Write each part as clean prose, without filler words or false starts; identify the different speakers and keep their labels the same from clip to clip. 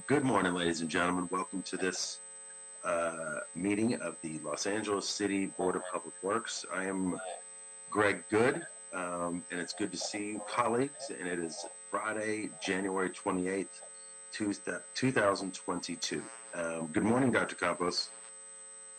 Speaker 1: Good morning, ladies and gentlemen. Welcome to this meeting of the Los Angeles City Board of Public Works. I am Greg Good, and it's good to see you, colleagues. And it is Friday, January 28th, 2022. Good morning, Dr. Campos.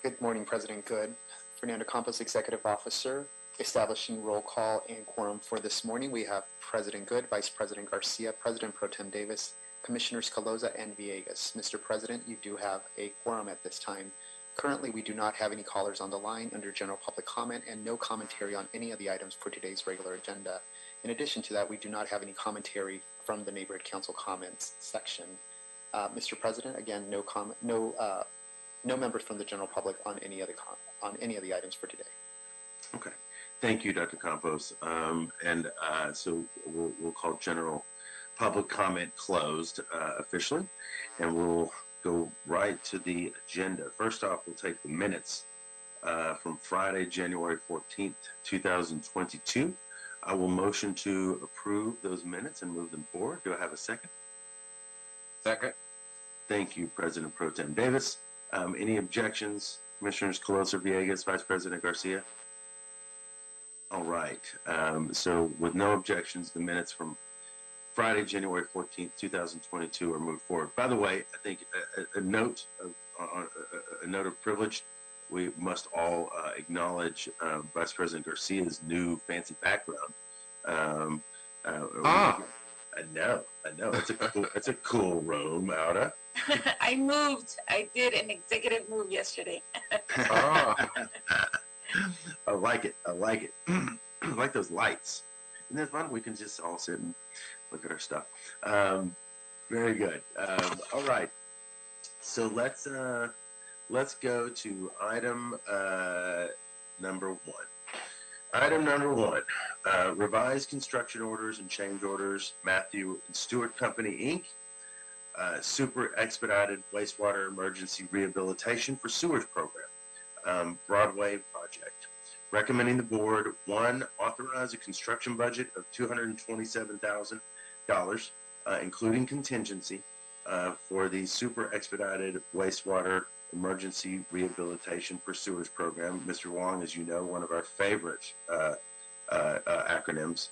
Speaker 2: Good morning, President Good. Fernando Campos, Executive Officer. Establishing roll call and quorum for this morning, we have President Good, Vice President Garcia, President Pro Tem Davis, Commissioners Caloza and Villegas. Mr. President, you do have a quorum at this time. Currently, we do not have any callers on the line under general public comment and no commentary on any of the items for today's regular agenda. In addition to that, we do not have any commentary from the Neighborhood Council comments section. Mr. President, again, no members from the general public on any of the items for today.
Speaker 1: Okay, thank you, Dr. Campos. So we'll call general public comment closed officially, and we'll go right to the agenda. First off, we'll take the minutes from Friday, January 14th, 2022. I will motion to approve those minutes and move them forward. Do I have a second?
Speaker 3: Second.
Speaker 1: Thank you, President Pro Tem Davis. Any objections? Commissioners Caloza, Villegas, Vice President Garcia? All right. So with no objections, the minutes from Friday, January 14th, 2022 are moved forward. By the way, I think a note of privilege. We must all acknowledge Vice President Garcia's new fancy background. I know. It's a cool room, Auda.
Speaker 4: I moved. I did an executive move yesterday.
Speaker 1: Oh. I like it. I like those lights. And there's one we can just all sit and look at our stuff. Very good. All right. So let's go to item number one. Item number one, revised construction orders and change orders, Matthew and Stewart Company, Inc., super expedited wastewater emergency rehabilitation for sewage program, Broadway project. Recommending the board, one, authorize a construction budget of $227,000, including contingency, for the super expedited wastewater emergency rehabilitation for sewage program. Mr. Wong, as you know, one of our favorite acronyms,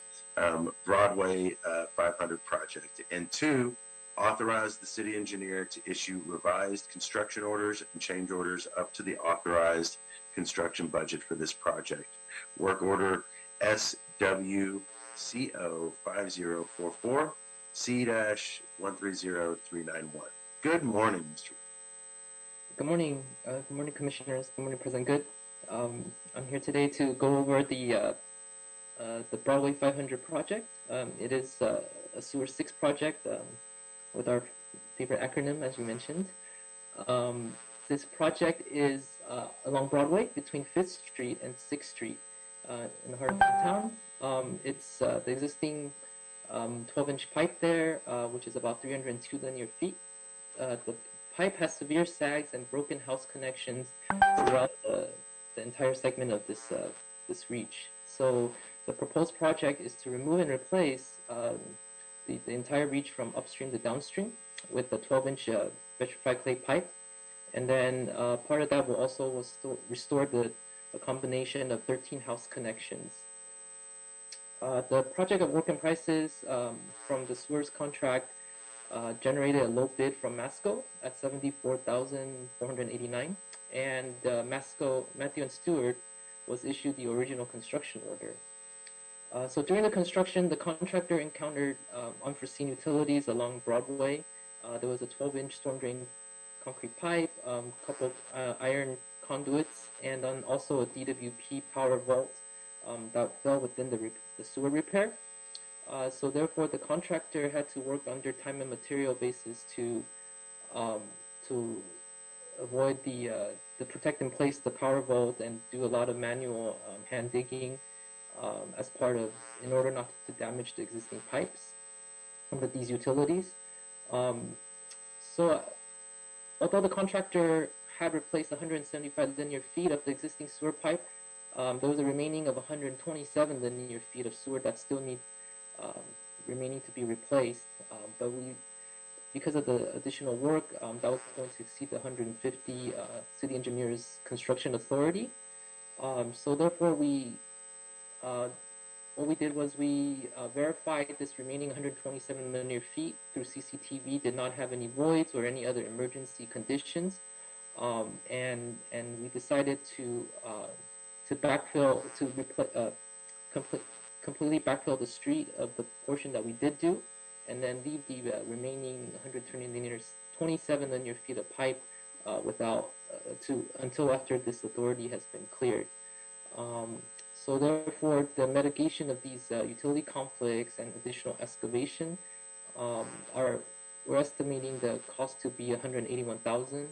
Speaker 1: Broadway 500 project. And two, authorize the city engineer to issue revised construction orders and change orders up to the authorized construction budget for this project. Work order SWCO 5044 C-130391. Good morning, Mr.
Speaker 5: Good morning. Good morning, Commissioners. Good morning, President Good. I'm here today to go over the Broadway 500 project. It is a Sewer 6 project with our favorite acronym, as you mentioned. This project is along Broadway between 5th Street and 6th Street in the heart of town. It's the existing 12-inch pipe there, which is about 302 linear feet. The pipe has severe sags and broken house connections throughout the entire segment of this reach. So the proposed project is to remove and replace the entire reach from upstream to downstream with the 12-inch vitrified clay pipe. And then part of that will also restore a combination of 13 house connections. The project of work and prices from the sewers contract generated a low bid from Masco at $74,489, and Matthew and Stewart was issued the original construction order. So during the construction, the contractor encountered unforeseen utilities along Broadway. There was a 12-inch storm drain concrete pipe, a couple iron conduits, and then also a DWP power vault that fell within the sewer repair. So therefore, the contractor had to work under time and material basis to avoid to protect and place the power vault and do a lot of manual hand digging in order not to damage the existing pipes with these utilities. So although the contractor had replaced 175 linear feet of the existing sewer pipe, there was a remaining of 127 linear feet of sewer that still needs remaining to be replaced. But because of the additional work, that was going to exceed the 150 city engineers construction authority. So therefore, what we did was we verified this remaining 127 linear feet through CCTV did not have any voids or any other emergency conditions, and we decided to backfill completely backfill the street of the portion that we did do, and then leave the remaining 127 linear feet of pipe without until after this authority has been cleared. So therefore, the mitigation of these utility conflicts and additional excavation we're estimating the cost to be 181,000,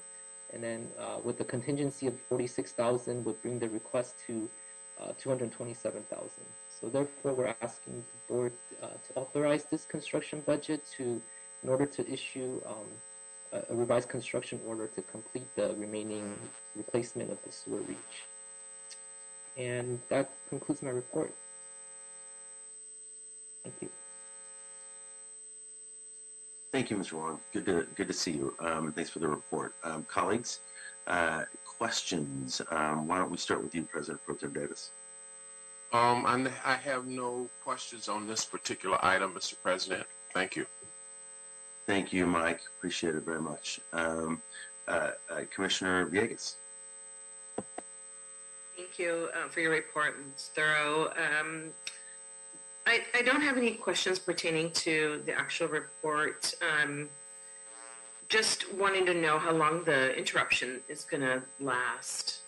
Speaker 5: and then with the contingency of 46,000 would bring the request to 227,000. So therefore, we're asking the board to authorize this construction budget in order to issue a revised construction order to complete the remaining replacement of the sewer reach. And that concludes my report. Thank you.
Speaker 1: Thank you, Mr. Wong. Good to see you. Thanks for the report. Colleagues, questions? Why don't we start with you, President Pro Tem Davis?
Speaker 3: I have no questions on this particular item, Mr. President. Thank you.
Speaker 1: Thank you, Mike. Appreciate it very much. Commissioner Villegas.
Speaker 6: Thank you for your report. It's thorough. I don't have any questions pertaining to the actual report. Just wanting to know how long the interruption is going to last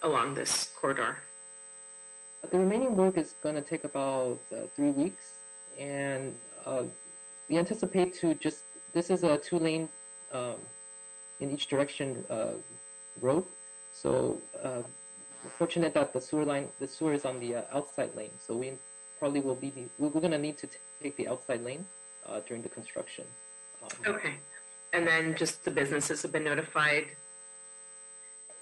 Speaker 6: along this corridor.
Speaker 5: The remaining work is going to take about 3 weeks, and we anticipate this is a 2-lane in each direction road. So we're fortunate that the sewer is on the outside lane. So we probably we're going to need to take the outside lane during the construction.
Speaker 6: Okay. And then just the businesses have been notified?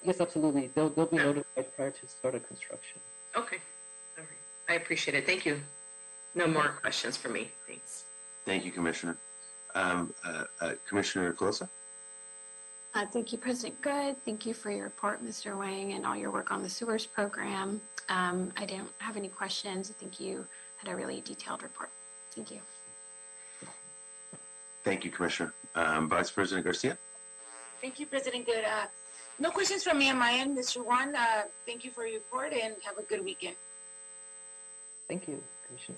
Speaker 5: Yes, absolutely. They'll be notified prior to start of construction.
Speaker 6: Okay. All right. I appreciate it. Thank you. No more questions for me. Thanks.
Speaker 1: Thank you, Commissioner. Commissioner Closa?
Speaker 7: Thank you, President Good. Thank you for your report, Mr. Wang, and all your work on the sewers program. I don't have any questions. I think you had a really detailed report. Thank you.
Speaker 1: Thank you, Commissioner. Vice President Garcia?
Speaker 4: Thank you, President Good. No questions from me on my end, Mr. Juan. Thank you for your report and have a good weekend.
Speaker 5: Thank you, Commissioner.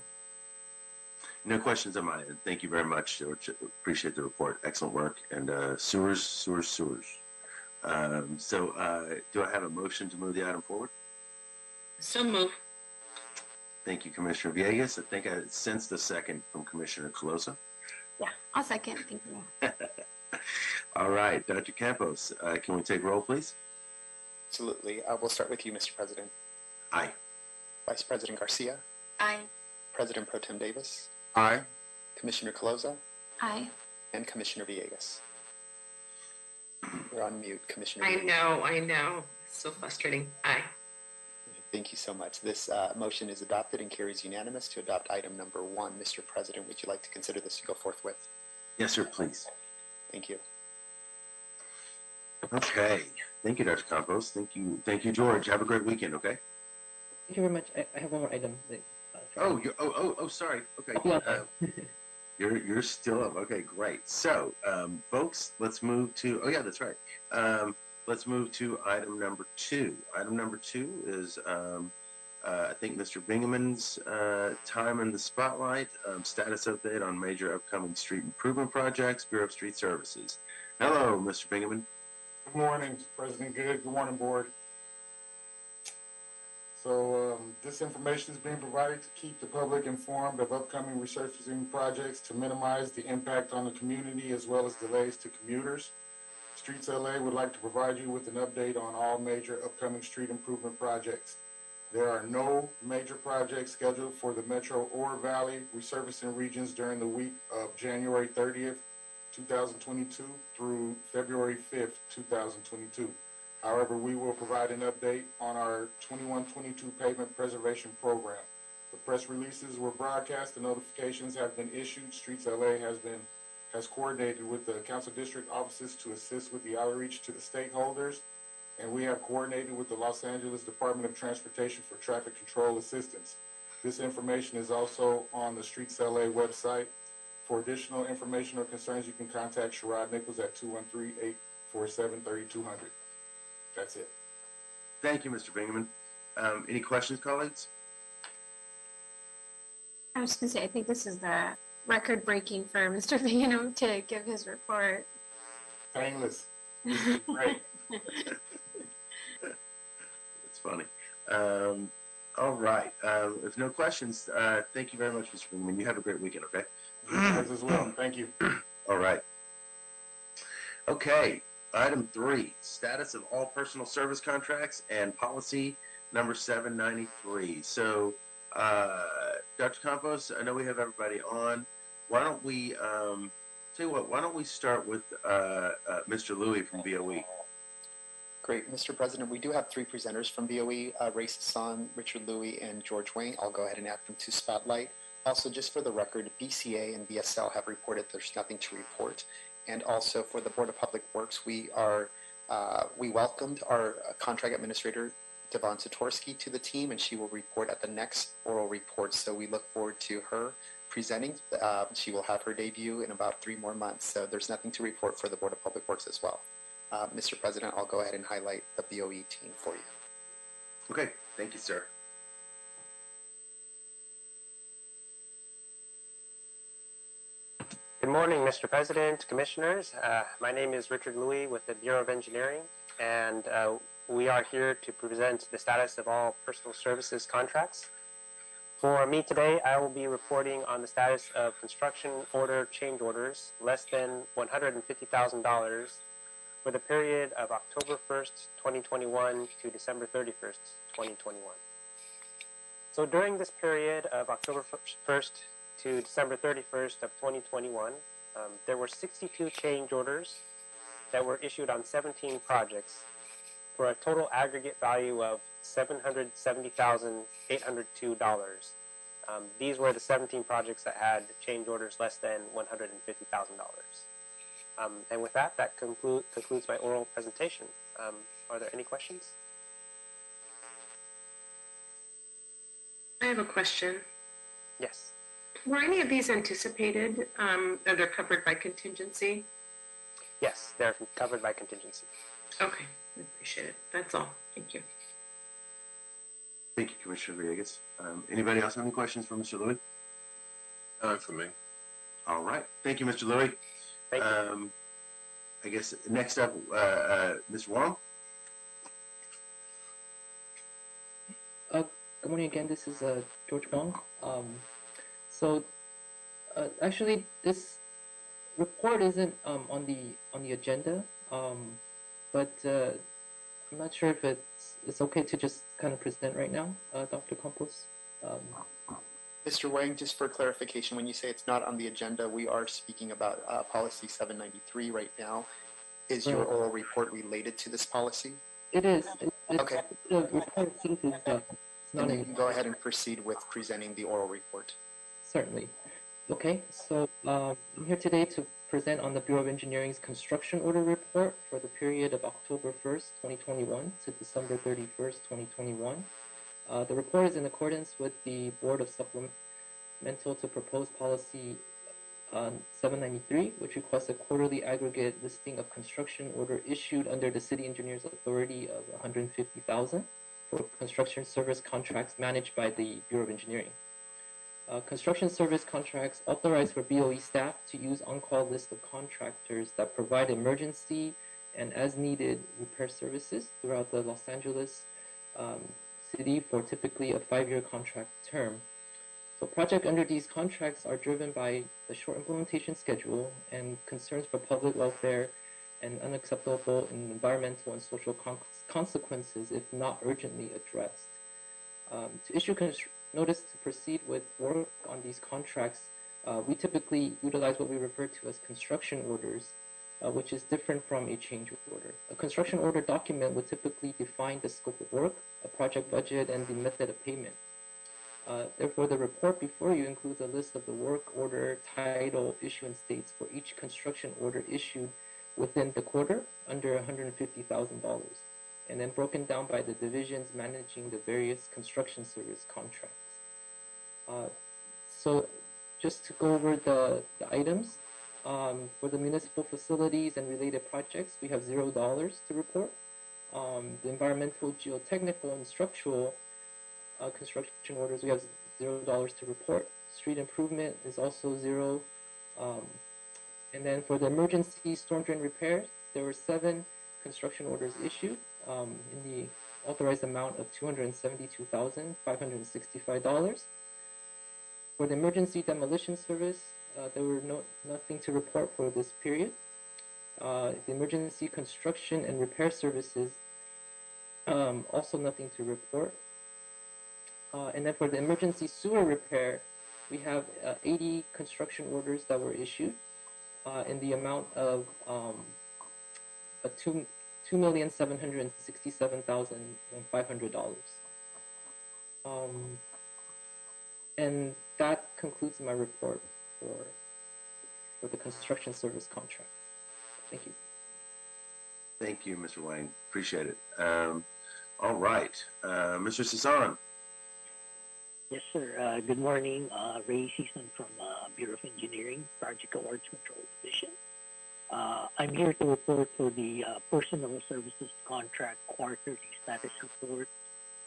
Speaker 1: No questions on my end. Thank you very much. Appreciate the report. Excellent work. And sewers. Do I have a motion to move the item forward?
Speaker 6: So move.
Speaker 1: Thank you, Commissioner Villegas. I think I sensed a second from Commissioner Colosa.
Speaker 7: Yeah, I'll second. Thank you.
Speaker 1: All right, Dr. Campos, can we take roll, please?
Speaker 2: Absolutely. We'll start with you, Mr. President.
Speaker 1: Aye.
Speaker 2: Vice President Garcia.
Speaker 4: Aye.
Speaker 2: President Pro Tem Davis.
Speaker 3: Aye.
Speaker 2: Commissioner Caloza.
Speaker 7: Aye.
Speaker 2: And Commissioner Villegas. You're on mute, Commissioner.
Speaker 6: I know. It's so frustrating. Aye.
Speaker 2: Thank you so much. This motion is adopted and carries unanimous to adopt item number 1. Mr. President, would you like to consider this to go forthwith?
Speaker 1: Yes, sir, please.
Speaker 2: Thank you.
Speaker 1: Okay. Thank you, Dr. Campos. Thank you, George. Have a great weekend, okay?
Speaker 5: Thank you very much. I have one more item.
Speaker 1: Sorry. Okay. You're still up. Okay, great. So, folks, let's move to. Oh yeah, that's right. Let's move to item number 2. Item number 2 is, I think, Mr. Bingaman's time in the spotlight. Status update on major upcoming street improvement projects. Bureau of Street Services. Hello, Mr. Bingaman.
Speaker 8: Good morning, President Good. Good morning, Board. So this information is being provided to keep the public informed of upcoming resurfacing projects to minimize the impact on the community as well as delays to commuters. Streets LA would like to provide you with an update on all major upcoming street improvement projects. There are no major projects scheduled for the Metro or Valley resurfacing regions during the week of January 30th, 2022 through February 5th, 2022. However, we will provide an update on our 21-22 pavement preservation program. The press releases were broadcast, the notifications have been issued, Streets LA has been has coordinated with the council district offices to assist with the outreach to the stakeholders, and we have coordinated with the Los Angeles Department of Transportation for traffic control assistance. This information is also on the Streets LA website. For additional information or concerns, you can contact Sherrod Nichols at 213-847-3200. That's it.
Speaker 1: Thank you, Mr. Bingaman. Any questions, colleagues?
Speaker 7: I was going to say, I think this is the record breaking for Mr. Bingham to give his report.
Speaker 8: Painless. This is great.
Speaker 1: It's funny. All right. If no questions, thank you very much, Mr. Bingaman. You have a great weekend, okay?
Speaker 8: Yours as well. Thank you.
Speaker 1: All right. Okay. Item 3, status of all personal service contracts and policy number 793. So, Dr. Campos, I know we have everybody on. Why don't we, tell you what, why don't we start with Mr. Louie from BOE?
Speaker 2: Great, Mr. President, we do have 3 presenters from BOE, Ray Sasson, Richard Louie, and George Wang. I'll go ahead and add them to Spotlight. Also, just for the record, BCA and BSL have reported there's nothing to report. And also for the Board of Public Works, we welcomed our contract administrator, Devon Satorsky, to the team, and she will report at the next oral report. So we look forward to her presenting. She will have her debut in about 3 more months. So there's nothing to report for the Board of Public Works as well. Mr. President, I'll go ahead and highlight the BOE team for you.
Speaker 1: Okay. Thank you, sir.
Speaker 9: Good morning, Mr. President, Commissioners. My name is Richard Louie with the Bureau of Engineering, and we are here to present the status of all personal services contracts. For me today, I will be reporting on the status of construction order change orders less than $150,000 for the period of October 1st, 2021 to December 31st, 2021. So during this period of October 1st to December 31st of 2021, there were 62 change orders that were issued on 17 projects for a total aggregate value of $770,802. These were the 17 projects that had change orders less than $150,000. And with that, concludes my oral presentation. Are there any questions?
Speaker 6: I have a question.
Speaker 9: Yes.
Speaker 6: Were any of these anticipated? Are they covered by contingency?
Speaker 9: Yes, they're covered by contingency.
Speaker 6: Okay, I appreciate it. That's all. Thank you.
Speaker 1: Thank you, Commissioner Villegas. Anybody else have any questions for Mr. Louie?
Speaker 3: None for me.
Speaker 1: All right. Thank you, Mr. Louie.
Speaker 9: Thank you.
Speaker 1: I guess next up, Mr. Wong.
Speaker 5: Good morning again. This is George Wong. Actually, this report isn't on the agenda, but I'm not sure if it's okay to just kind of present right now, Dr. Campos.
Speaker 2: Mr. Wang, just for clarification, when you say it's not on the agenda, we are speaking about policy 793 right now. Is your oral report related to this policy?
Speaker 5: It is.
Speaker 2: Okay.
Speaker 5: The report itself is
Speaker 2: Then you can go ahead and proceed with presenting the oral report.
Speaker 5: Certainly. Okay, so I'm here today to present on the Bureau of Engineering's construction order report for the period of October 1st, 2021 to December 31st, 2021. The report is in accordance with the Board of Supplemental to Proposed Policy 793, which requests a quarterly aggregate listing of construction order issued under the City Engineers Authority of $150,000 for construction service contracts managed by the Bureau of Engineering. Construction service contracts authorize for BOE staff to use on-call list of contractors that provide emergency and as-needed repair services throughout the Los Angeles city for typically a 5-year contract term. So projects under these contracts are driven by the short implementation schedule and concerns for public welfare and unacceptable environmental and social consequences if not urgently addressed. To issue notice to proceed with work on these contracts, we typically utilize what we refer to as construction orders, which is different from a change order. A construction order document would typically define the scope of work, a project budget, and the method of payment. Therefore, the report before you includes a list of the work order title issuance dates for each construction order issued within the quarter under $150,000, and then broken down by the divisions managing the various construction service contracts. So just to go over the items, for the municipal facilities and related projects, we have $0 to report. The environmental, geotechnical, and structural construction orders, we have $0 to report. Street improvement is also zero. And then for the emergency storm drain repairs, there were 7 construction orders issued in the authorized amount of $272,565. For the emergency demolition service, there were nothing to report for this period. The emergency construction and repair services, also nothing to report. And then for the emergency sewer repair, we have 80 construction orders that were issued in the amount of $2,767,500. And that concludes my report for the construction service contract. Thank you.
Speaker 1: Thank you, Mr. Wang. Appreciate it. All right, Mr. Sasan.
Speaker 10: Yes, sir. Good morning. Ray Season from Bureau of Engineering, Project Awards Control Division. I'm here to report for the Personal Services Contract Quarterly Status Report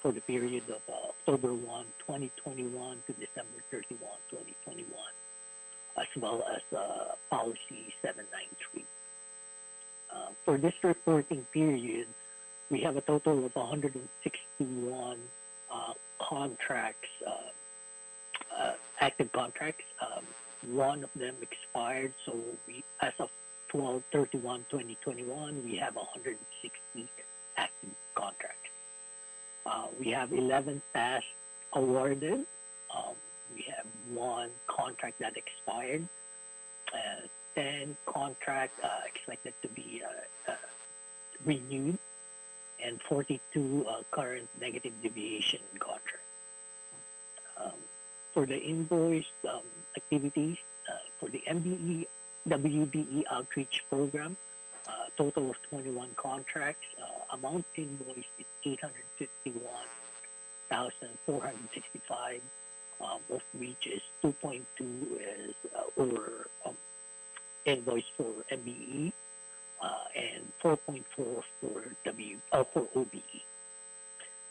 Speaker 10: for the period of October 1, 2021 to December 31, 2021, as well as Policy 793. For this reporting period, we have a total of 161 contracts, active contracts. One of them expired, so as of 12/31/2021, we have 160 active contracts. We have 11 tasks awarded. We have 1 contract that expired, 10 contracts expected to be renewed, and 42 current negative deviation contracts. For the invoiced activities, for the MBE WBE outreach program, total of 21 contracts. Amount invoiced is $851,465, of which is 2.2 is over invoice for MBE, and 4.4 for OBE.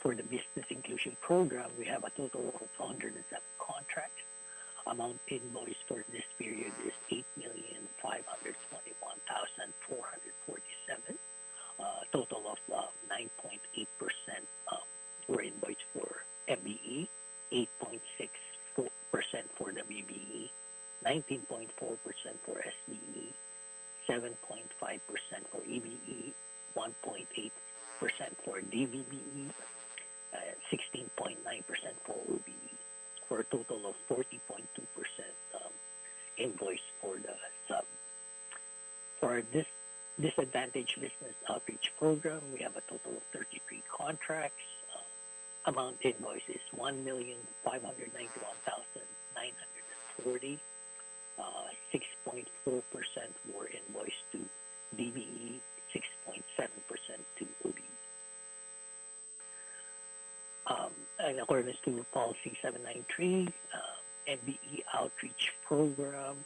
Speaker 10: For the business inclusion program, we have a total of 107 contracts. Amount invoiced for this period is $8,521,447. Total of 9.8% were invoiced for MBE, 8.6% for WBE, 19.4% for SBE, 7.5% for EBE, 1.8% for DVBE, 16.9% for OBE, for a total of 40.2% invoice for the sub. For this disadvantaged business outreach program, we have a total of 33 contracts. Amount invoice is $1,591,940. 6.4% were invoiced to DBE, 6.7% to OBE. In accordance to Policy 793, MBE outreach program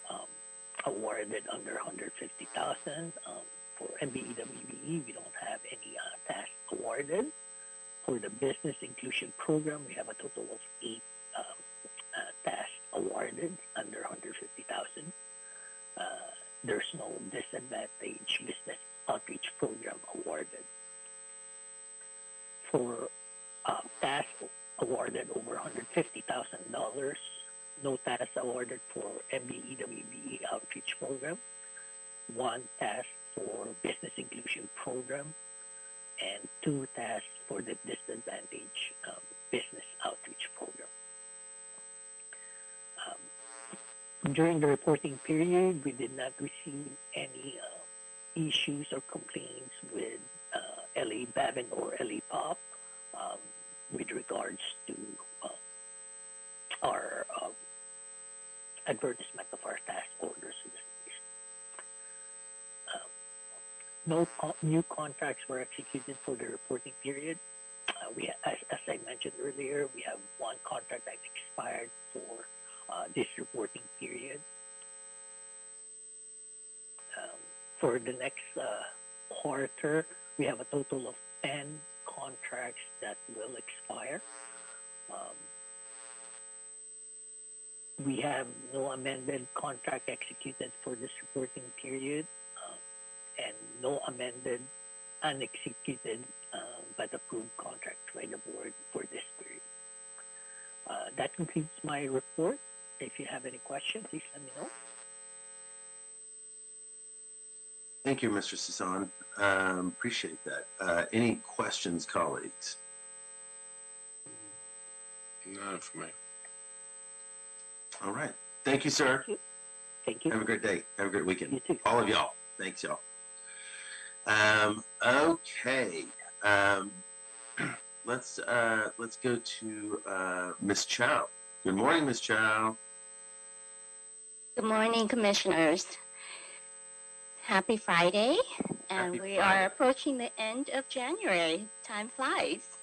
Speaker 10: awarded under $150,000. For MBE WBE, we don't have any tasks awarded. For the business inclusion program, we have a total of 8 tasks awarded under $150,000. There's no disadvantaged business outreach program awarded. For tasks awarded over $150,000, no tasks awarded for MBE WBE outreach program, 1 task for business inclusion program, and 2 tasks for the disadvantaged business outreach program. During the reporting period, we did not receive any issues or complaints with LA Babin or LA Pop with regards to our advertisement of our task orders. No new contracts were executed for the reporting period. As I mentioned earlier, we have one contract that expired for this reporting period. For the next quarter, we have a total of 10 contracts that will expire. We have no amended contract executed for this reporting period, and no amended unexecuted but approved contracts by the board for this period. That concludes my report. If you have any questions, please let me know.
Speaker 1: Thank you, Mr. Sasan. Appreciate that. Any questions, colleagues?
Speaker 3: None for me.
Speaker 1: All right. Thank you, sir.
Speaker 10: Thank you.
Speaker 1: Have a great day. Have a great weekend.
Speaker 10: You too.
Speaker 1: All of y'all. Thanks, y'all. Okay. Let's go to Ms. Chow. Good morning, Ms. Chow.
Speaker 11: Good morning, commissioners. Happy Friday, and
Speaker 1: Happy
Speaker 11: we
Speaker 1: Friday.
Speaker 11: are approaching the end of January. Time flies.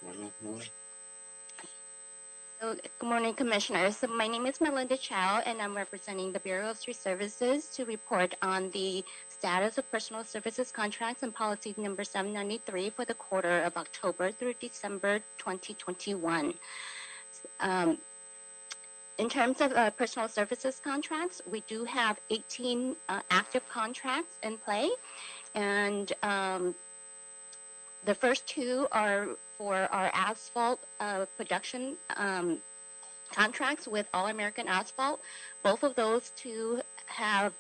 Speaker 3: Mm-hmm.
Speaker 11: So, good morning, commissioners. So my name is Melinda Chow, and I'm representing the Bureau of Street Services to report on the status of personal services contracts and policy number 793 for the quarter of October through December 2021. In terms of personal services contracts, we do have 18 active contracts in play, and the first two are for our asphalt production contracts with All American Asphalt. Both of those two have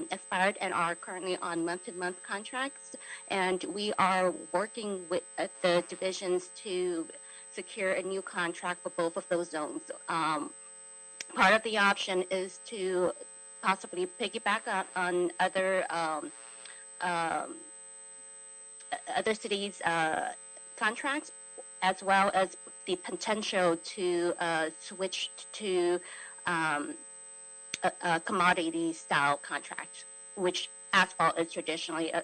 Speaker 11: expired and are currently on month-to-month contracts, and we are working with the divisions to secure a new contract for both of those zones. Part of the option is to possibly piggyback on other cities' contracts, as well as the potential to switch to a commodity-style contract, which asphalt is traditionally a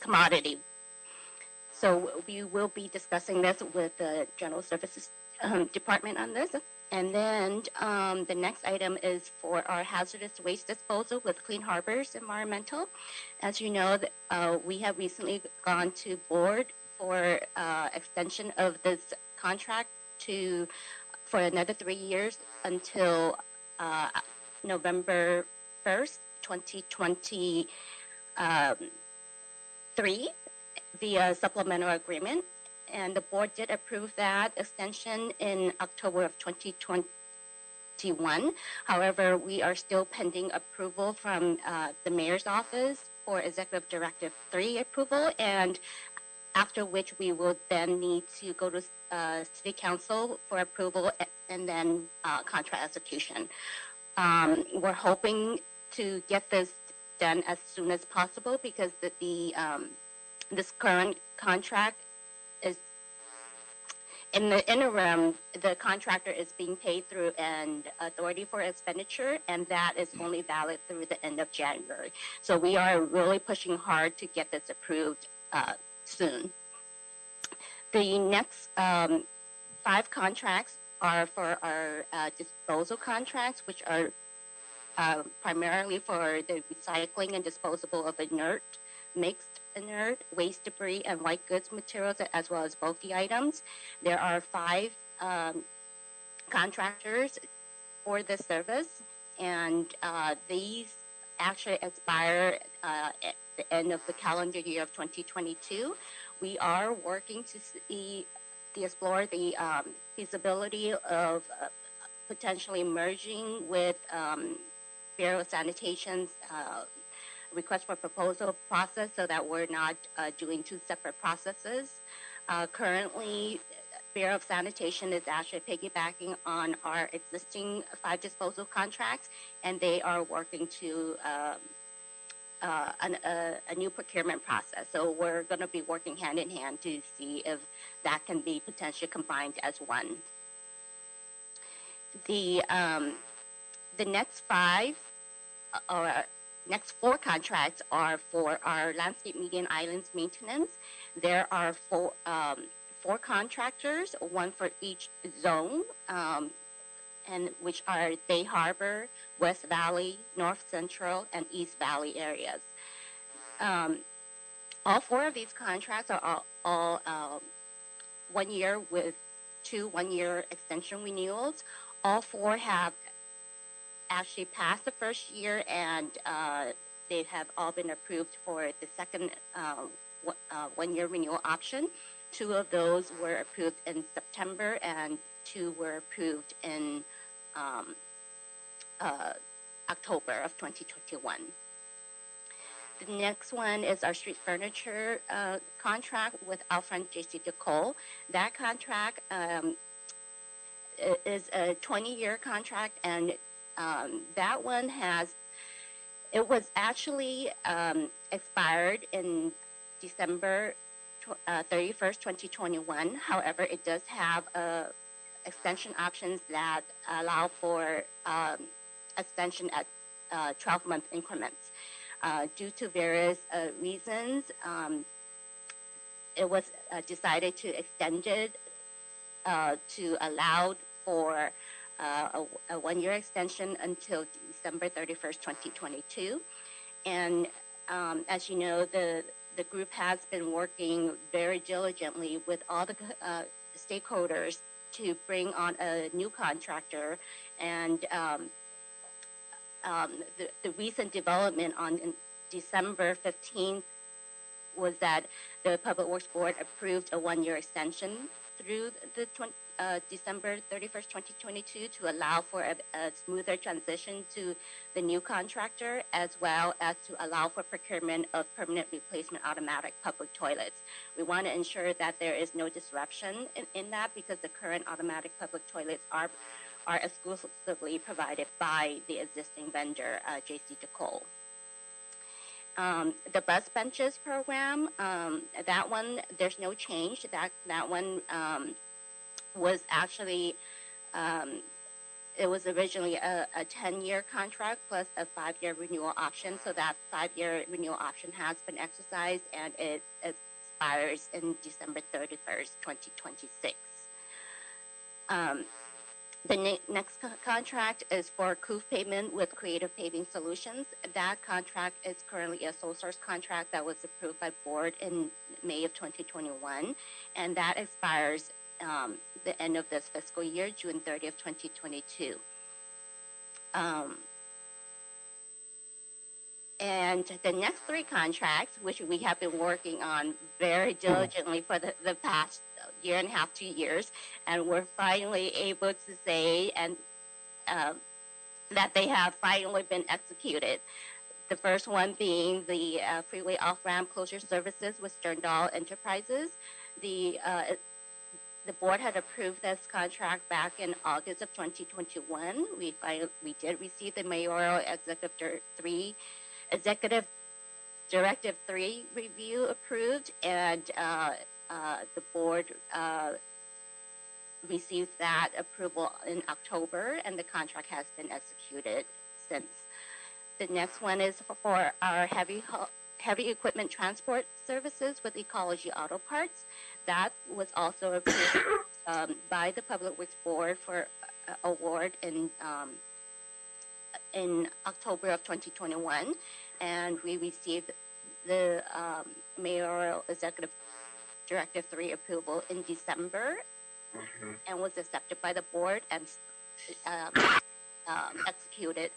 Speaker 11: commodity. So we will be discussing this with the General Services Department on this. And then the next item is for our hazardous waste disposal with Clean Harbors Environmental. As you know, we have recently gone to board for extension of this contract for another 3 years until November 1st, 2023 via supplemental agreement. And the board did approve that extension in October of 2021. However, we are still pending approval from the mayor's office for Executive Directive 3 approval, and after which we will then need to go to City Council for approval and then contract execution. We're hoping to get this done as soon as possible because this current contract is, in the interim, the contractor is being paid through an authority for expenditure, and that is only valid through the end of January. So we are really pushing hard to get this approved soon. The next 5 contracts are for our disposal contracts, which are primarily for the recycling and disposal of inert, mixed inert, waste debris, and white goods materials, as well as bulky items. There are 5 contractors for this service, and these actually expire at the end of the calendar year of 2022. We are working to explore the feasibility of potentially merging with Bureau of Sanitation's request for proposal process so that we're not doing 2 separate processes. Currently, Bureau of Sanitation is actually piggybacking on our existing 5 disposal contracts, and they are working to a new procurement process. So we're going to be working hand in hand to see if that can be potentially combined as one. The next next four contracts are for our landscape median islands maintenance. There are four contractors, one for each zone, and which are Bay Harbor, West Valley, North Central, and East Valley areas. All four of these contracts are all 1 year with 2 1-year extension renewals. All four have actually passed the first year, and they have all been approved for the second 1-year renewal option. 2 of those were approved in September, and 2 were approved in October of 2021. The next one is our street furniture contract with Alfred J.C. DeCole. That contract is a 20-year contract, and that one was actually expired in December 31st, 2021. However, it does have extension options that allow for extension at 12-month increments. Due to various reasons, it was decided to extend it to allow for a 1-year extension until December 31st, 2022. And as you know, the group has been working very diligently with all the stakeholders to bring on a new contractor. And the recent development on December 15th was that the Public Works Board approved a 1-year extension through the December 31st, 2022 to allow for a smoother transition to the new contractor, as well as to allow for procurement of permanent replacement automatic public toilets. We want to ensure that there is no disruption in that, because the current automatic public toilets are exclusively provided by the existing vendor, J.C. DeCole. The bus benches program, that one, there's no change. That one was actually, it was originally a 10-year contract plus a 5-year renewal option. So that 5-year renewal option has been exercised, and it expires in December 31st, 2026. The next contract is for COOF pavement with Creative Paving Solutions. That contract is currently a sole source contract that was approved by board in May of 2021, and that expires the end of this fiscal year, June 30th, 2022. And the next 3 contracts, which we have been working on very diligently for the past 1.5 to 2 years, and we're finally able to say that they have finally been executed. The first one being the freeway off-ramp closure services with Sterndal Enterprises. The board had approved this contract back in August of 2021. We did receive the mayoral executive directive 3 review approved, and the board received that approval in October, and the contract has been executed since. The next one is for our heavy equipment transport services with Ecology Auto Parts. That was also approved by the Public Works Board for award in October of 2021, and we received the mayoral executive directive 3 approval in December, and was accepted by the board and executed.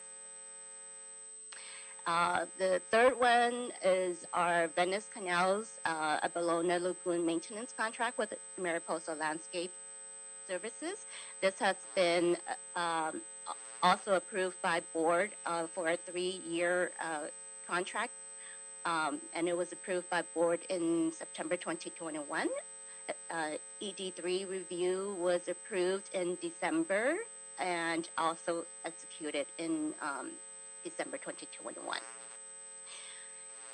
Speaker 11: The third one is our Venice Canals Bologna Lagoon maintenance contract with Mariposa Landscape Services. This has been also approved by board for a 3-year contract, and it was approved by board in September 2021. ED3 review was approved in December and also executed in December 2021.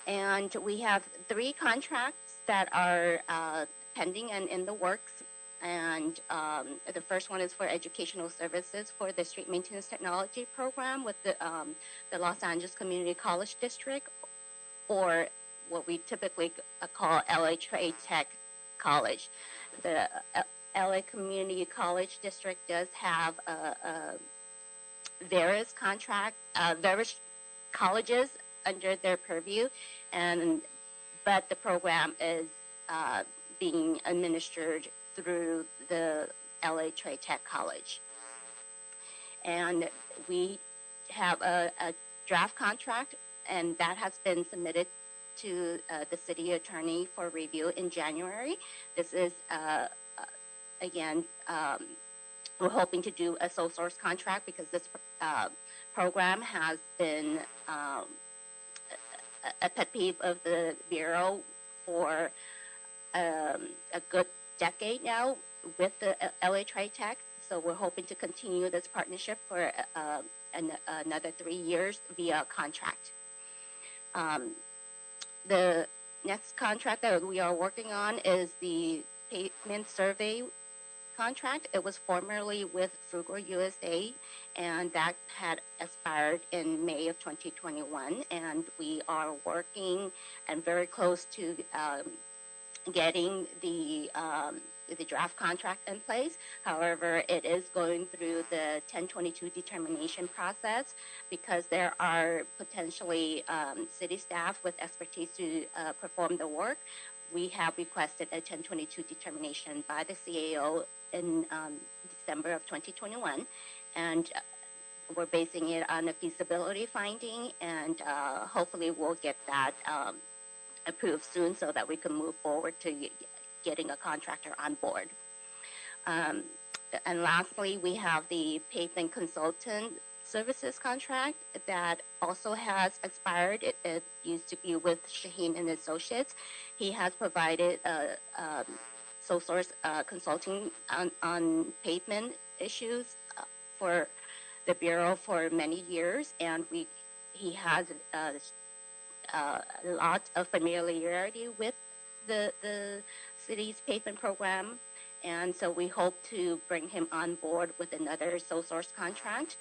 Speaker 11: And we have 3 contracts that are pending and in the works. And the first one is for educational services for the street maintenance technology program with the Los Angeles Community College District, or what we typically call LA Trade Tech College. The LA Community College District does have various colleges under their purview, but the program is being administered through the LA Trade Tech College. And we have a draft contract, and that has been submitted to the city attorney for review in January. This is, again, we're hoping to do a sole source contract because this program has been a pet peeve of the Bureau for a good decade now with the LA Trade Tech. So we're hoping to continue this partnership for another 3 years via contract. The next contract that we are working on is the pavement survey contract. It was formerly with Frugal USA, and that had expired in May of 2021. And we are working and very close to getting the draft contract in place. However, it is going through the 1022 determination process because there are potentially city staff with expertise to perform the work. We have requested a 1022 determination by the CAO in December of 2021, and we're basing it on a feasibility finding, and hopefully we'll get that approved soon so that we can move forward to getting a contractor on board. And lastly, we have the pavement consultant services contract that also has expired. It used to be with Shaheen and Associates. He has provided sole source consulting on pavement issues for the Bureau for many years, and he has a lot of familiarity with the city's pavement program, and so we hope to bring him on board with another sole source contract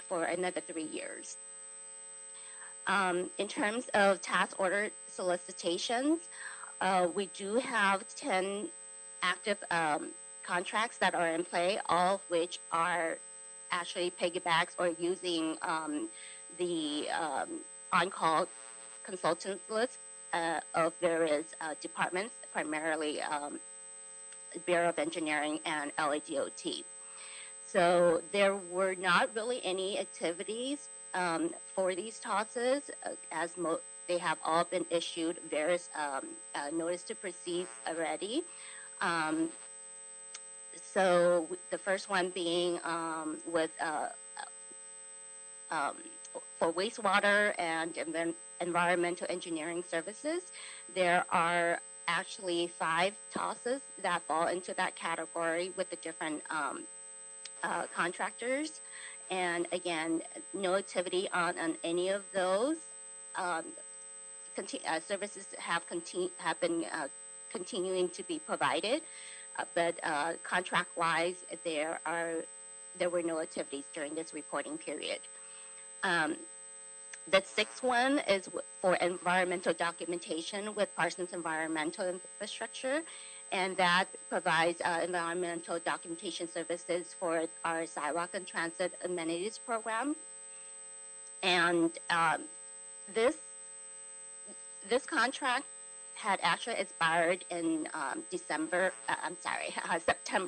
Speaker 11: for another 3 years. In terms of task order solicitations, we do have 10 active contracts that are in play, all of which are actually piggybacks or using the on-call consultant list of various departments, primarily Bureau of Engineering and LADOT. So there were not really any activities for these tosses, as they have all been issued various notice to proceed already. So the first one being with for wastewater and environmental engineering services. There are actually 5 tosses that fall into that category with the different contractors. And again, no activity on any of those. Services have been continuing to be provided, but contract-wise, there were no activities during this reporting period. The 6th one is for environmental documentation with Parsons Environmental Infrastructure, and that provides environmental documentation services for our sidewalk and transit amenities program. And this contract had actually expired in September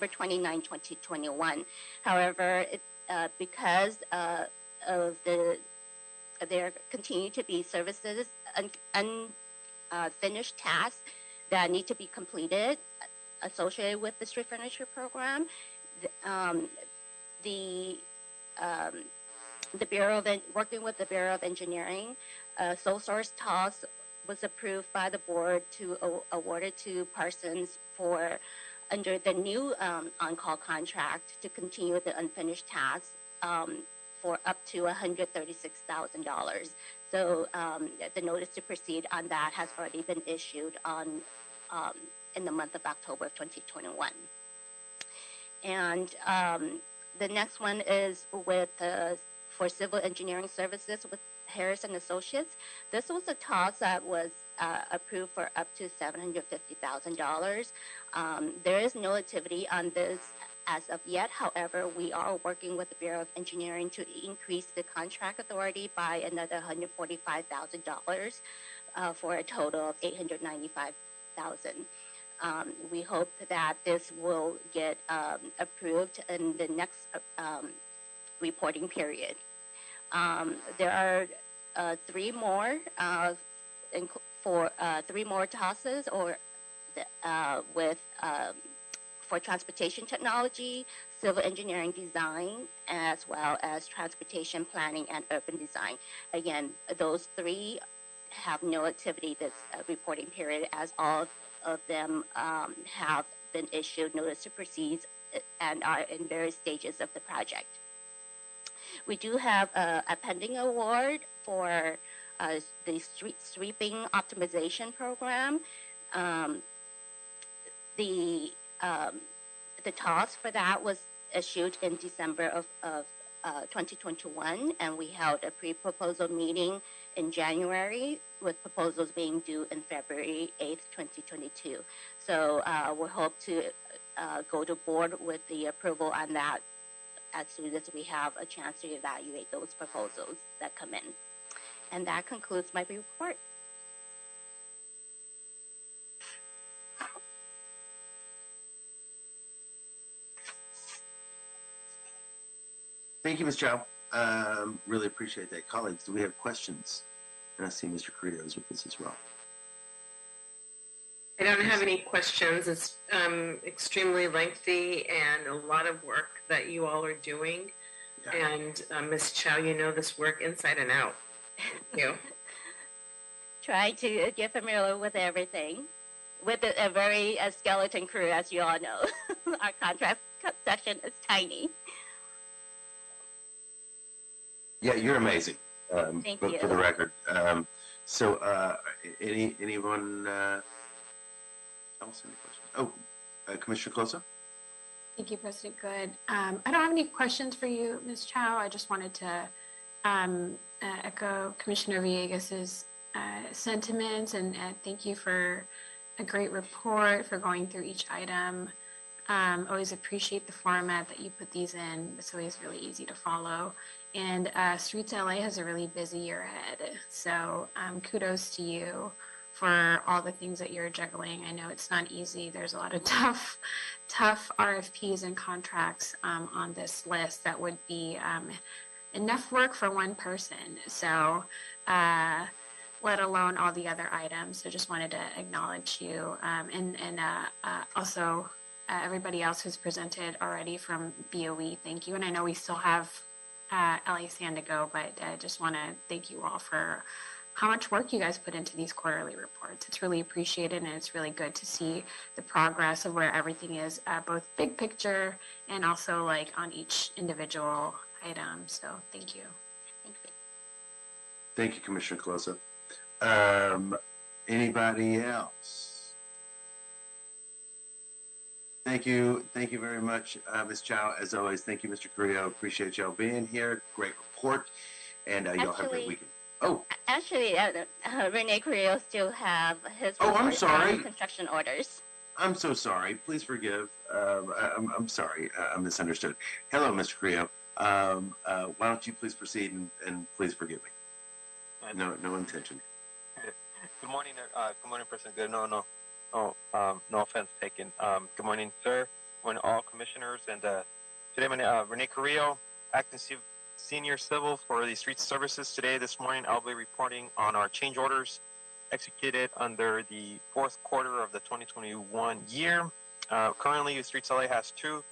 Speaker 11: 29, 2021. However, because of there continue to be services, unfinished tasks that need to be completed associated with the street furniture program. The Bureau of working with the Bureau of Engineering, sole source TOS was approved by the board to awarded to Parsons for under the new on-call contract to continue the unfinished tasks for up to $136,000. So the notice to proceed on that has already been issued on in the month of October of 2021. And the next one is with for civil engineering services with Harris and Associates. This was a task that was approved for up to $750,000. There is no activity on this as of yet. However, we are working with the Bureau of Engineering to increase the contract authority by another $145,000 for a total of $895,000. We hope that this will get approved in the next reporting period. There are three more three more tosses or with for transportation technology, civil engineering design, as well as transportation planning and urban design. Again, those three have no activity this reporting period, as all of them have been issued notice to proceed and are in various stages of the project. We do have a pending award for the street sweeping optimization program. The task for that was issued in December of 2021, and we held a pre-proposal meeting in January, with proposals being due in February 8th, 2022. So we hope to go to board with the approval on that as soon as we have a chance to evaluate those proposals that come in. And that concludes my report.
Speaker 1: Thank you, Ms. Chow. Really appreciate that. Colleagues, do we have questions? And I see Mr. Carrillo is with us as well.
Speaker 6: I don't have any questions. It's extremely lengthy and a lot of work that you all are doing. Yeah. And Ms. Chow, you know this work inside and out. Thank you.
Speaker 11: Try to get familiar with everything. With a very skeleton crew, as you all know. Our contract section is tiny.
Speaker 1: Yeah, you're amazing.
Speaker 11: Thank you.
Speaker 1: For the record. Anyone else? Any questions? Oh, Commissioner Closa?
Speaker 7: Thank you, President Good. I don't have any questions for you, Ms. Chow. I just wanted to echo Commissioner Villegas's sentiments and thank you for a great report, for going through each item. Always appreciate the format that you put these in. It's always really easy to follow. And Streets LA has a really busy year ahead. So kudos to you for all the things that you're juggling. I know it's not easy. There's a lot of tough RFPs and contracts on this list that would be enough work for one person. So let alone all the other items. So just wanted to acknowledge you and also everybody else who's presented already from BOE. Thank you. And I know we still have LA San to go, but I just want to thank you all for how much work you guys put into these quarterly reports. It's really appreciated, and it's really good to see the progress of where everything is, both big picture and also like on each individual item. So thank you.
Speaker 11: Thank you.
Speaker 1: Thank you, Commissioner Closa. Anybody else? Thank you very much, Ms. Chow. As always, thank you, Mr. Carrillo. Appreciate y'all being here. Great report, and y'all have a great weekend. Oh, actually,
Speaker 11: Rene Carrillo still have his.
Speaker 1: Oh, I'm sorry.
Speaker 11: Construction orders.
Speaker 1: I'm so sorry. Please forgive. I'm sorry. I misunderstood. Hello, Mr. Carrillo. Why don't you please proceed and please forgive me. No intention.
Speaker 12: Good morning, President Good. No offense taken. Good morning, sir. Good morning, all commissioners. And today, my name Rene Carrillo, acting senior civil for the street services. This morning, I'll be reporting on our change orders executed under the fourth quarter of the 2021 year. Currently, Streets LA has two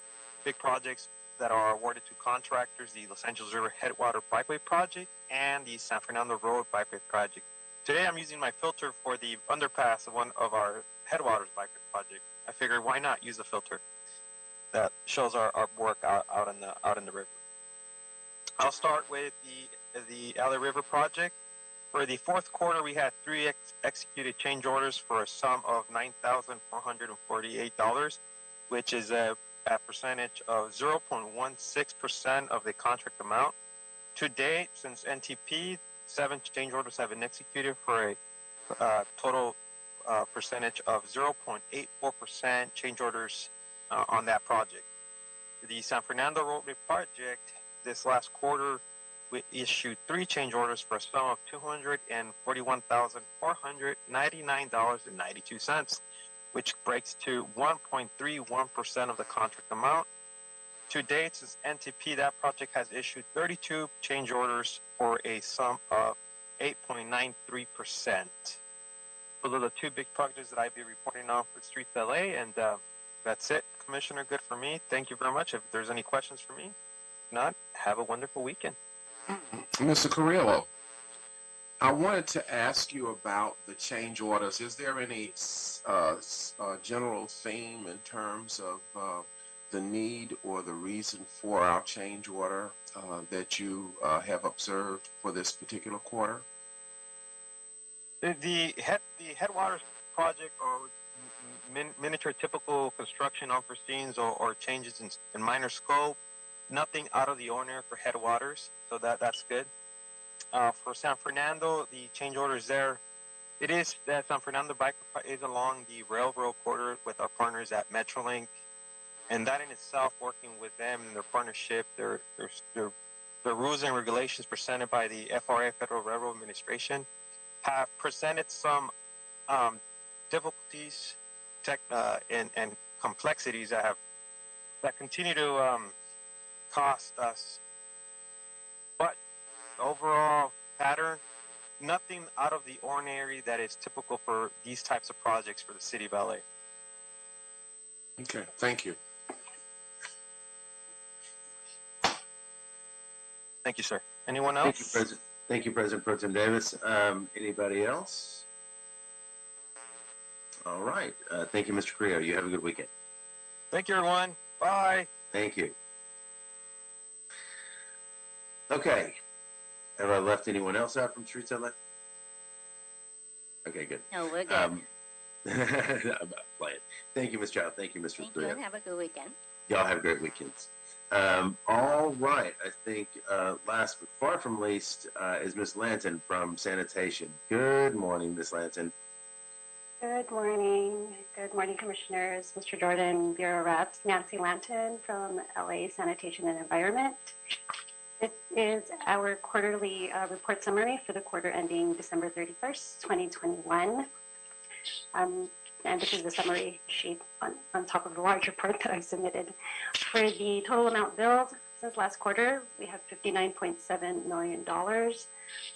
Speaker 12: big projects that are awarded to contractors: the Los Angeles River Headwater Bikeway Project and the San Fernando Road Bikeway Project. Today, I'm using my filter for the underpass of one of our Headwaters Bikeway Project. I figured, why not use a filter that shows our work out in the river. I'll start with the LA River project. For the fourth quarter, we had three executed change orders for a sum of $9,448, which is a percentage of 0.16% of the contract amount. To date, since NTP, 7 change orders have been executed for a total percentage of 0.84% change orders on that project. The San Fernando Roadway project, this last quarter, we issued 3 change orders for a sum of $241,499.92, which breaks to 1.31% of the contract amount. To date, since NTP, that project has issued 32 change orders for a sum of 8.93%. Those are the 2 big projects that I'll be reporting on for Streets LA, and that's it, Commissioner. Good for me. Thank you very much. If there's any questions for me, if not, have a wonderful weekend.
Speaker 3: Mr. Carrillo, I wanted to ask you about the change orders. Is there any general theme in terms of the need or the reason for our change order that you have observed for this particular quarter?
Speaker 12: The Headwaters project or miniature typical construction unforeseens or changes in minor scope. Nothing out of the ordinary for Headwaters, so that's good. For San Fernando, the change orders there, it is that San Fernando bike is along the railroad corridor with our partners at Metrolink, and that in itself, working with them and their partnership, their rules and regulations presented by the FRA, Federal Railroad Administration, have presented some difficulties and complexities that continue to cost us. But the overall pattern, nothing out of the ordinary that is typical for these types of projects for the city of LA.
Speaker 3: Okay, thank you.
Speaker 12: Thank you, sir. Anyone else?
Speaker 1: Thank you, President. Thank you, President Pro Tem Davis. Anybody else? All right. Thank you, Mr. Carrillo. You have a good weekend.
Speaker 12: Thank you, everyone. Bye.
Speaker 1: Thank you. Okay. Have I left anyone else out from Streets LA? Okay, good.
Speaker 11: No, we're good.
Speaker 1: I'm playing. Thank you, Ms. Chow. Thank you, Mr.
Speaker 11: Thank you,
Speaker 1: Carrillo.
Speaker 11: and have a good weekend.
Speaker 1: Y'all have great weekends. All right. I think last but far from least is Ms. Lanton from Sanitation. Good morning, Ms. Lanton.
Speaker 13: Good morning. Good morning, Commissioners. Mr. Jordan, Bureau Reps. Nancy Lanton from LA Sanitation and Environment. This is our quarterly report summary for the quarter ending December 31st, 2021. And this is the summary sheet on top of the large report that I've submitted. For the total amount billed since last quarter, we have $59.7 million.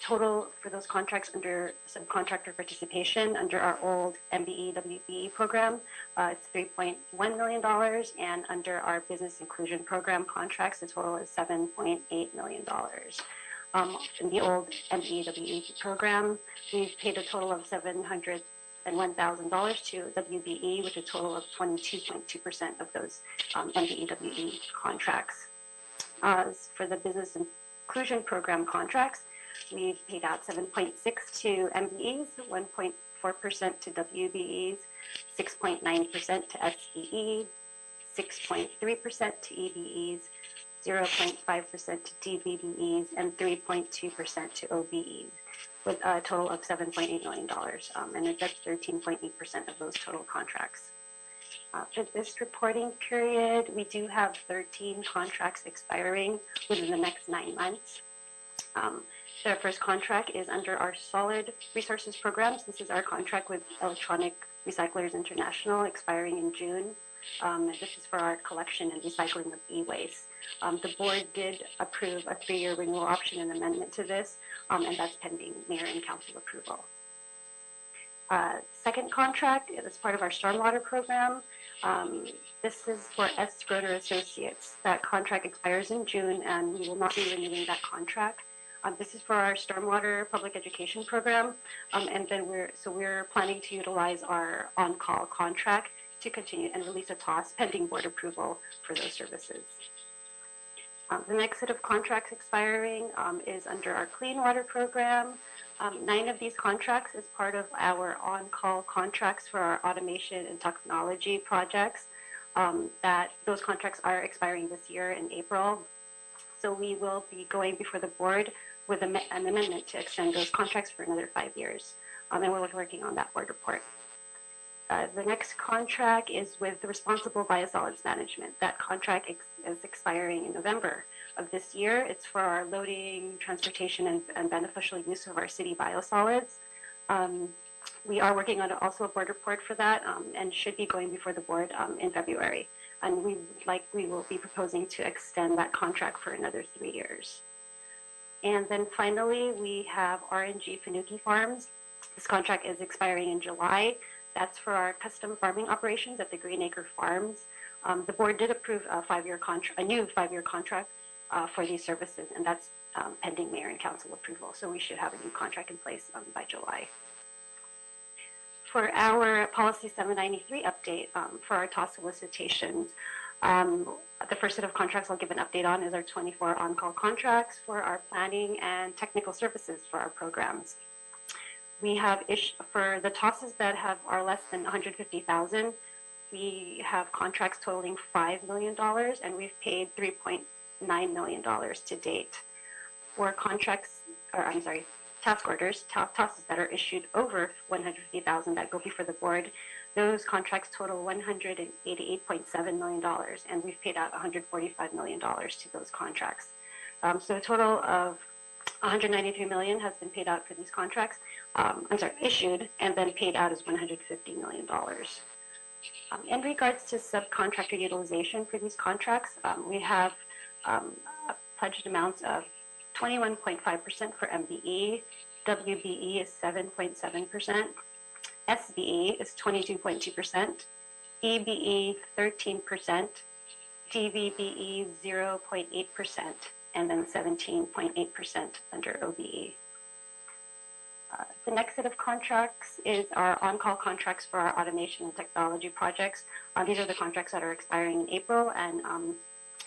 Speaker 13: Total for those contracts under subcontractor participation under our old MBE-WBE program, it's $3.1 million, and under our business inclusion program contracts, the total is $7.8 million. In the old MBE-WBE program, we've paid a total of $701,000 to WBE, which is a total of 22.2% of those MBE-WBE contracts. For the business inclusion program contracts, we've paid out 7.6 to MBEs, 1.4% to WBEs, 6.9% to SBE, 6.3% to EBEs, 0.5% to DBBEs, and 3.2% to OBEs, with a total of $7.8 million, and that's 13.8% of those total contracts. For this reporting period, we do have 13 contracts expiring within the next 9 months. The first contract is under our Solid Resources programs. This is our contract with Electronic Recyclers International, expiring in June. This is for our collection and recycling of e-waste. The board did approve a 3-year renewal option and amendment to this, and that's pending mayor and council approval. Second contract is part of our stormwater program. This is for S. Schroeder Associates. That contract expires in June, and we will not be renewing that contract. This is for our stormwater public education program, and then we're planning to utilize our on-call contract to continue and release a TOS pending board approval for those services. The next set of contracts expiring is under our clean water program. 9 of these contracts is part of our on-call contracts for our automation and technology projects. That those contracts are expiring this year in April. So we will be going before the board with an amendment to extend those contracts for another 5 years. And we're working on that board report. The next contract is with the Responsible Biosolids Management. That contract is expiring in November of this year. It's for our loading, transportation, and beneficial use of our city biosolids. We are working on also a board report for that and should be going before the board in February. And we will be proposing to extend that contract for another 3 years. And then finally, we have RNG Finucane Farms. This contract is expiring in July. That's for our custom farming operations at the Green Acre Farms. The board did approve a new 5-year contract for these services, and that's pending mayor and council approval. So we should have a new contract in place by July. For our Policy 793 update for our TOS solicitations, the first set of contracts I'll give an update on is our 24 on-call contracts for our planning and technical services for our programs. We have for the TOSs that are less than 150,000, we have contracts totaling $5 million, and we've paid $3.9 million to date. For task orders, TOSs that are issued over 150,000 that go before the board, those contracts total $188.7 million, and we've paid out $145 million to those contracts. So a total of $193 million has been paid out for these contracts. Issued and then paid out is $150 million. In regards to subcontractor utilization for these contracts, we have pledged amounts of 21.5% for MBE, WBE is 7.7%, SBE is 22.2%, EBE 13%, DVBE 0.8%, and then 17.8% under OBE. The next set of contracts is our on-call contracts for our automation and technology projects. These are the contracts that are expiring in April, and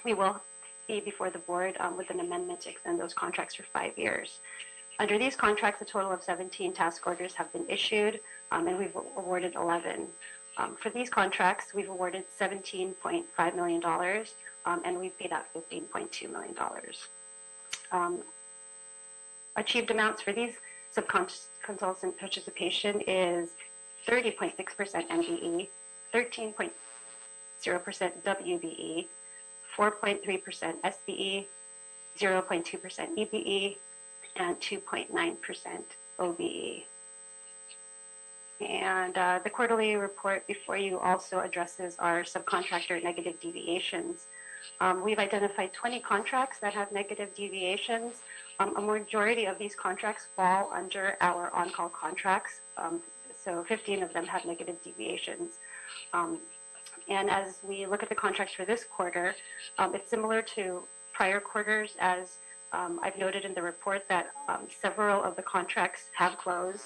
Speaker 13: we will be before the board with an amendment to extend those contracts for 5 years. Under these contracts, a total of 17 task orders have been issued, and we've awarded 11. For these contracts, we've awarded $17.5 million, and we've paid out $15.2 million. Achieved amounts for these subconsultant participation is 30.6% MBE, 13.0% WBE, 4.3% SBE, 0.2% EBE, and 2.9% OBE. And the quarterly report before you also addresses our subcontractor negative deviations. We've identified 20 contracts that have negative deviations. A majority of these contracts fall under our on-call contracts. So 15 of them have negative deviations. And as we look at the contracts for this quarter, it's similar to prior quarters, as I've noted in the report that several of the contracts have closed.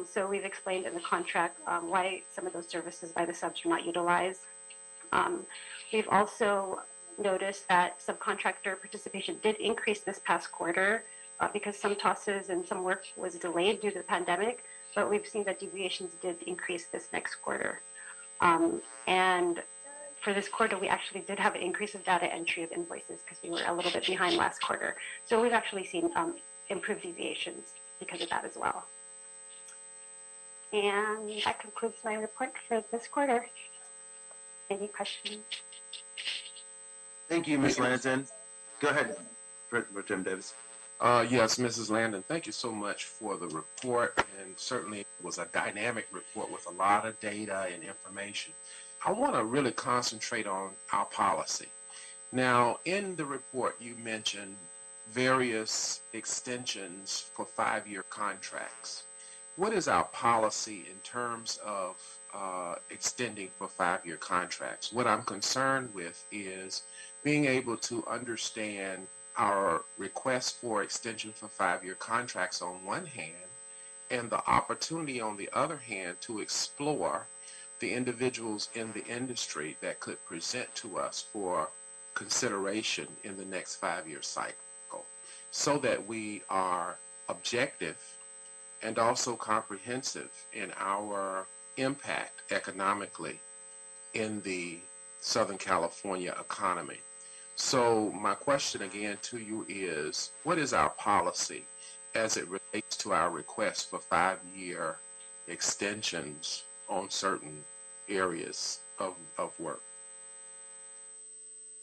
Speaker 13: So we've explained in the contract why some of those services by the subs are not utilized. We've also noticed that subcontractor participation did increase this past quarter because some TOSs and some work was delayed due to the pandemic, but we've seen that deviations did increase this next quarter. And for this quarter, we actually did have an increase of data entry of invoices because we were a little bit behind last quarter. So we've actually seen improved deviations because of that as well. And that concludes my report for this quarter. Any questions?
Speaker 1: Thank you, Ms. Landon. Go ahead, Jim Davis.
Speaker 3: Yes, Mrs. Landon, thank you so much for the report, and certainly it was a dynamic report with a lot of data and information. I want to really concentrate on our policy. Now, in the report, you mentioned various extensions for 5-year contracts. What is our policy in terms of extending for 5-year contracts? What I'm concerned with is being able to understand our request for extension for 5-year contracts on one hand, and the opportunity on the other hand to explore the individuals in the industry that could present to us for consideration in the next 5-year cycle so that we are objective and also comprehensive in our impact economically in the Southern California economy. So my question again to you is, what is our policy as it relates to our request for 5-year extensions on certain areas of work?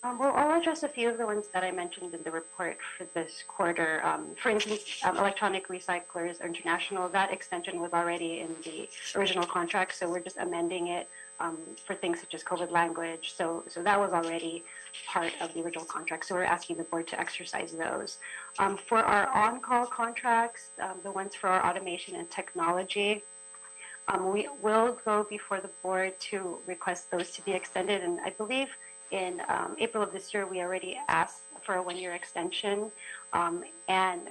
Speaker 13: Well, I'll address a few of the ones that I mentioned in the report for this quarter. For instance, Electronic Recyclers International, that extension was already in the original contract, so we're just amending it for things such as COVID language. So that was already part of the original contract, so we're asking the board to exercise those. For our on-call contracts, the ones for our automation and technology, we will go before the board to request those to be extended, and I believe in April of this year, we already asked for a 1-year extension. And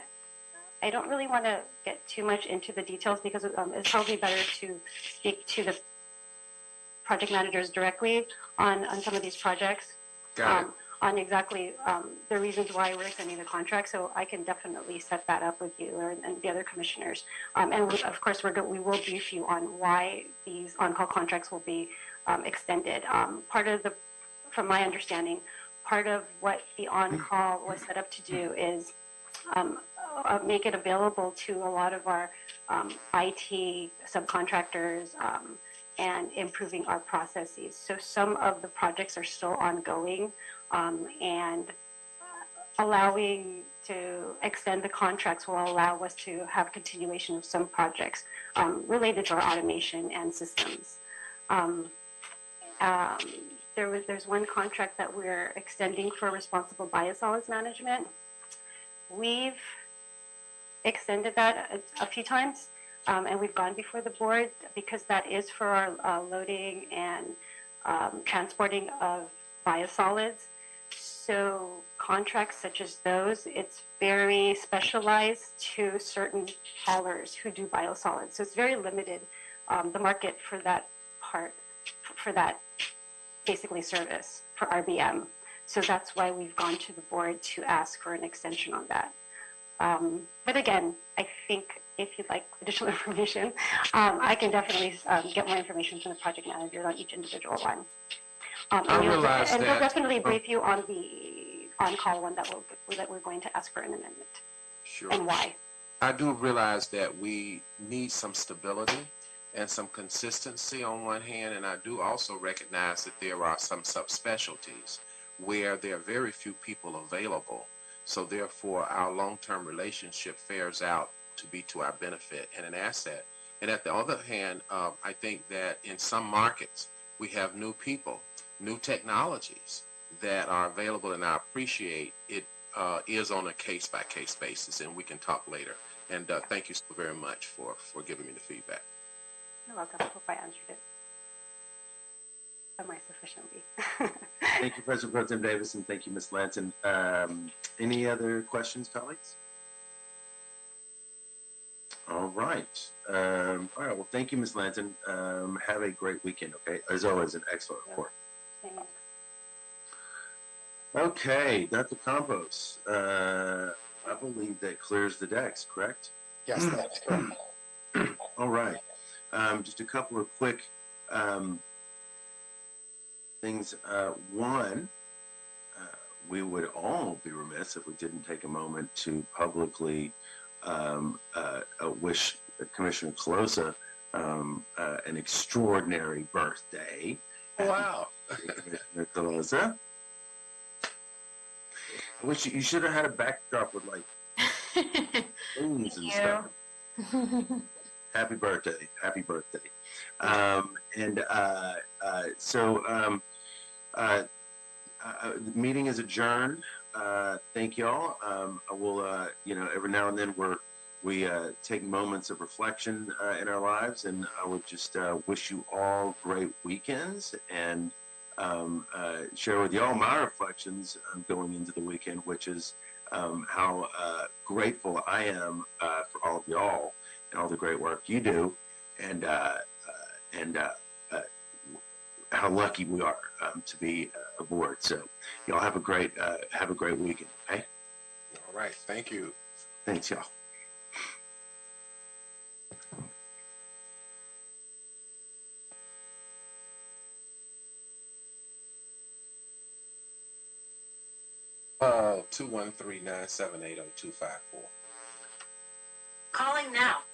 Speaker 13: I don't really want to get too much into the details because it's probably better to speak to the project managers directly on some of these projects. On exactly the reasons why we're extending the contract. So I can definitely set that up with you and the other commissioners. And of course, we will brief you on why these on-call contracts will be extended. From my understanding, part of what the on-call was set up to do is make it available to a lot of our IT subcontractors and improving our processes. So some of the projects are still ongoing, and allowing to extend the contracts will allow us to have continuation of some projects related to our automation and systems. There's one contract that we're extending for responsible biosolids management. We've extended that a few times, and we've gone before the board because that is for our loading and transporting of biosolids. So contracts such as those, it's very specialized to certain haulers who do biosolids. So it's very limited, the market for that part, for that basically service for RBM. So that's why we've gone to the board to ask for an extension on that. But again, I think if you'd like additional information, I can definitely get more information from the project managers on each individual one. And they'll definitely brief you on the on-call one that we're going to ask for an amendment.
Speaker 3: Sure.
Speaker 13: And why.
Speaker 3: I do realize that we need some stability and some consistency on one hand, and I do also recognize that there are some subspecialties where there are very few people available. So therefore, our long-term relationship fares out to be to our benefit and an asset. And at the other hand, I think that in some markets, we have new people, new technologies that are available, and I appreciate it is on a case-by-case basis, and we can talk later. And thank you so very much for giving me the feedback.
Speaker 13: You're welcome. I hope I answered it sufficiently.
Speaker 1: Thank you, President Pro Tem Davis, and thank you, Ms. Lanton. Any other questions, colleagues? All right. Well, thank you, Ms. Lanton. Have a great weekend, okay? As always, an excellent report.
Speaker 13: Thanks.
Speaker 1: Okay, Dr. Campos, I believe that clears the decks, correct?
Speaker 2: Yes, that's correct.
Speaker 1: All right. Just a couple of quick things. One, we would all be remiss if we didn't take a moment to publicly wish Commissioner Colosa an extraordinary birthday.
Speaker 3: Wow.
Speaker 1: Commissioner Colosa. I wish you should have had a backdrop with like balloons and stuff. Happy birthday. Happy birthday. The meeting is adjourned. Thank y'all. I will, every now and then we take moments of reflection in our lives, and I would just wish you all great weekends and share with y'all my reflections going into the weekend, which is how grateful I am for all of y'all and all the great work you do, and how lucky we are to be a aboard. So y'all have a great weekend. Okay.
Speaker 3: All right. Thank you.
Speaker 1: Thanks, y'all.
Speaker 3: Call 213-978-0254.
Speaker 4: Calling now.